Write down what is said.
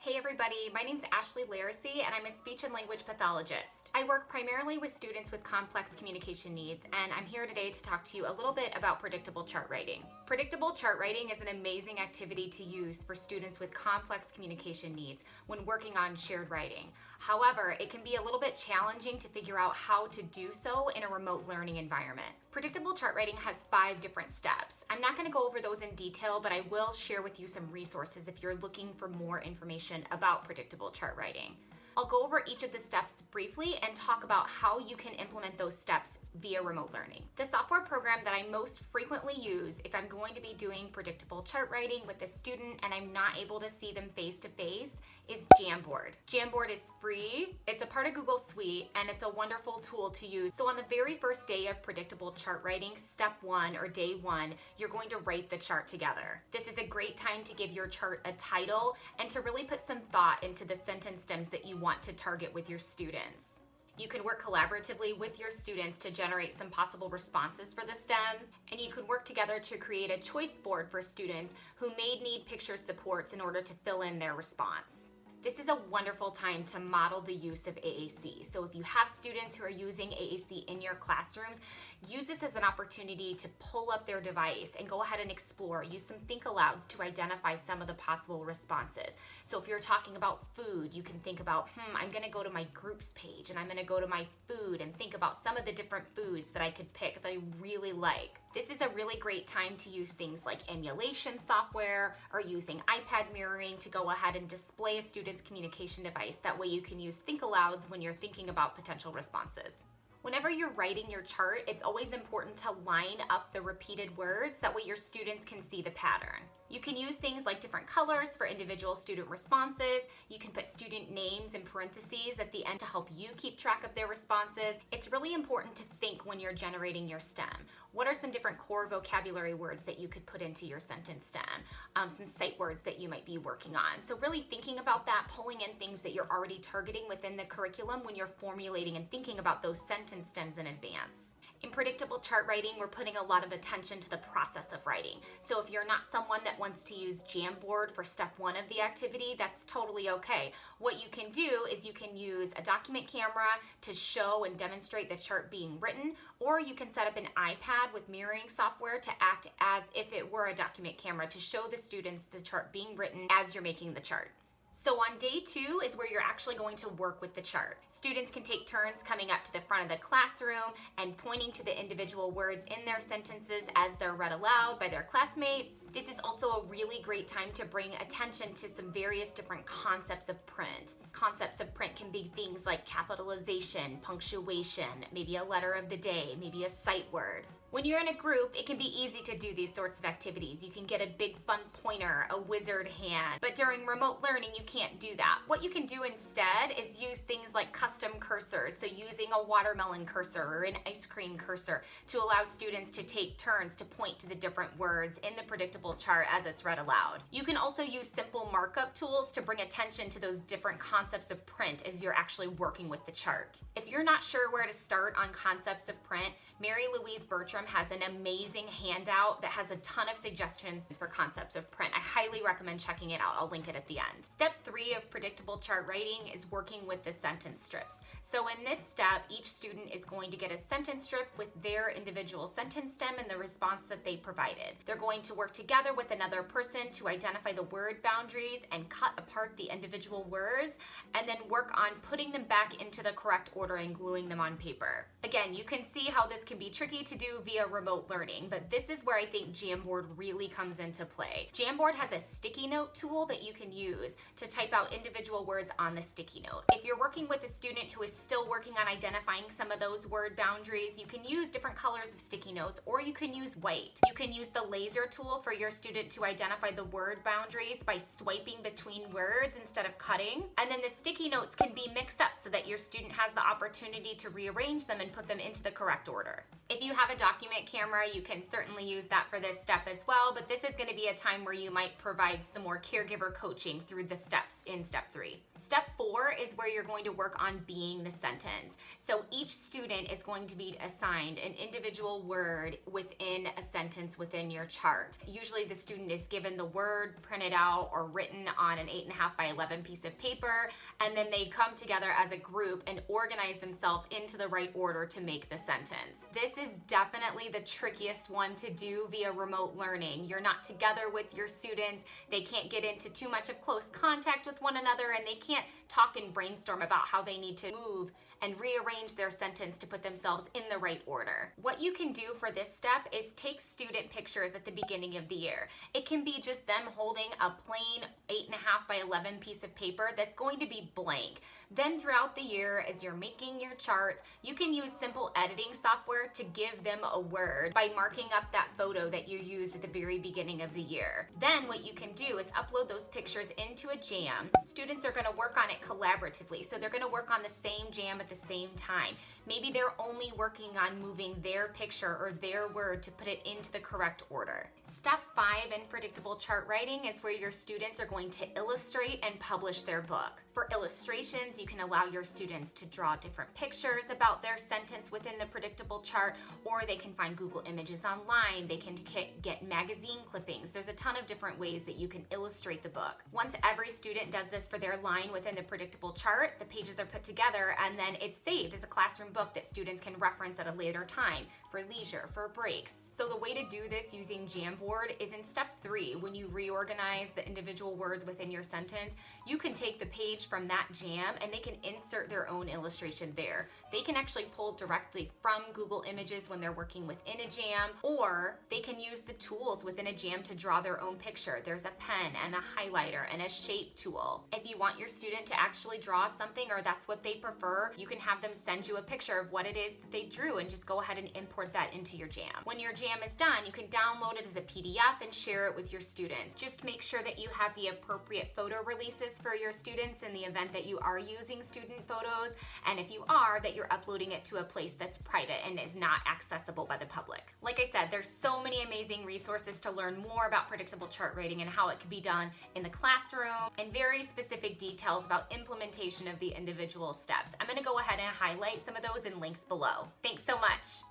Hey everybody, my name's Ashley Laracy and I'm a speech and language pathologist. I work primarily with students with complex communication needs, and I'm here today to talk to you a little bit about predictable chart writing. Predictable chart writing is an amazing activity to use for students with complex communication needs when working on shared writing. However, it can be a little bit challenging to figure out how to do so in a remote learning environment. Predictable chart writing has 5 different steps. I'm not going to go over those in detail, but I will share with you some resources if you're looking for more information about predictable chart writing. I'll go over each of the steps briefly and talk about how you can implement those steps via remote learning. The software program that I most frequently use if I'm going to be doing predictable chart writing with a student and I'm not able to see them face to face is Jamboard. Jamboard is free, it's a part of Google Suite, and it's a wonderful tool to use. So on the very first day of predictable chart writing, step 1 or day 1, you're going to write the chart together. This is a great time to give your chart a title and to really put some thought into the sentence stems that you want to target with your students. You can work collaboratively with your students to generate some possible responses for the STEM, and you can work together to create a choice board for students who may need picture supports in order to fill in their response. This is a wonderful time to model the use of AAC. So if you have students who are using AAC in your classrooms, use this as an opportunity to pull up their device and go ahead and explore. Use some think alouds to identify some of the possible responses. So if you're talking about food, you can think about, I'm gonna go to my groups page and I'm gonna go to my food and think about some of the different foods that I could pick that I really like. This is a really great time to use things like emulation software or using iPad mirroring to go ahead and display a student's communication device. That way you can use think alouds when you're thinking about potential responses. Whenever you're writing your chart, it's always important to line up the repeated words, that way your students can see the pattern. You can use things like different colors for individual student responses. You can put student names in parentheses at the end to help you keep track of their responses. It's really important to think when you're generating your STEM. What are some different core vocabulary words that you could put into your sentence STEM? Some sight words that you might be working on. So really thinking about that, pulling in things that you're already targeting within the curriculum when you're formulating and thinking about those sentence stems in advance. In predictable chart writing, we're putting a lot of attention to the process of writing. So if you're not someone that wants to use Jamboard for step 1 of the activity, that's totally okay. What you can do is you can use a document camera to show and demonstrate the chart being written, or you can set up an iPad with mirroring software to act as if it were a document camera to show the students the chart being written as you're making the chart. So on day 2 is where you're actually going to work with the chart. Students can take turns coming up to the front of the classroom and pointing to the individual words in their sentences as they're read aloud by their classmates. This is also a really great time to bring attention to some various different concepts of print. Concepts of print can be things like capitalization, punctuation, maybe a letter of the day, maybe a sight word. When you're in a group, it can be easy to do these sorts of activities. You can get a big fun pointer, a wizard hand, but during remote learning, you can't do that. What you can do instead is use things like custom cursors, so using a watermelon cursor or an ice cream cursor to allow students to take turns to point to the different words in the predictable chart as it's read aloud. You can also use simple markup tools to bring attention to those different concepts of print as you're actually working with the chart. If you're not sure where to start on concepts of print, Mary Louise Bertram has an amazing handout that has a ton of suggestions for concepts of print. I highly recommend checking it out. I'll link it at the end. Step 3 of predictable chart writing is working with the sentence strips. So in this step, each student is going to get a sentence strip with their individual sentence stem and the response that they provided. They're going to work together with another person to identify the word boundaries and cut apart the individual words, and then work on putting them back into the correct order and gluing them on paper. Again, you can see how this can be tricky to do via remote learning, but this is where I think Jamboard really comes into play. Jamboard has a sticky note tool that you can use to type out individual words on the sticky note. If you're working with a student who is still working on identifying some of those word boundaries, you can use different colors of sticky notes, or you can use white. You can use the laser tool for your student to identify the word boundaries by swiping between words instead of cutting. And then the sticky notes can be mixed up so that your student has the opportunity to rearrange them and put them into the correct order. If you have a document document camera, you can certainly use that for this step as well, but this is going to be a time where you might provide some more caregiver coaching through the steps in step 3. Step 4 is where you're going to work on being the sentence. So each student is going to be assigned an individual word within a sentence within your chart. Usually the student is given the word printed out or written on an 8.5 by 11 piece of paper, and then they come together as a group and organize themselves into the right order to make the sentence. This is definitely the trickiest one to do via remote learning. You're not together with your students. They can't get into too much of close contact with one another, and they can't talk and brainstorm about how they need to move and rearrange their sentence to put themselves in the right order. What you can do for this step is take student pictures at the beginning of the year. It can be just them holding a plain 8.5 by 11 piece of paper that's going to be blank. Then throughout the year, as you're making your charts, you can use simple editing software to give them a word by marking up that photo that you used at the very beginning of the year. Then what you can do is upload those pictures into a jam. Students are going to work on it collaboratively, so they're going to work on the same jam at the same time. Maybe they're only working on moving their picture or their word to put it into the correct order. Step 5 in predictable chart writing is where your students are going to illustrate and publish their book. For illustrations, you can allow your students to draw different pictures about their sentence within the predictable chart, or they can find Google Images online. They can get magazine clippings. There's a ton of different ways that you can illustrate the book. Once every student does this for their line within the predictable chart, the pages are put together and then it's saved as a classroom book that students can reference at a later time for leisure, for breaks. So the way to do this using Jamboard is in step 3. When you reorganize the individual words within your sentence, you can take the page from that jam and they can insert their own illustration there. They can actually pull directly from Google Images when they're working within a jam, or they can use the tools within a jam to draw their own picture. There's a pen and a highlighter and a shape tool. If you want your student to actually draw something, or that's what they prefer, you can have them send you a picture of what it is that they drew and just go ahead and import that into your jam. When your jam is done, you can download it as a PDF and share it with your students. Just make sure that you have the appropriate photo releases for your students in the event that you are using student photos, and if you are, that you're uploading it to a place that's private and is not accessible by the public. Like I said, there's so many amazing resources to learn more about predictable chart writing and how it can be done in the classroom, and very specific details about implementation of the individual steps. I'm going to go ahead and highlight some of those in links below. Thanks so much.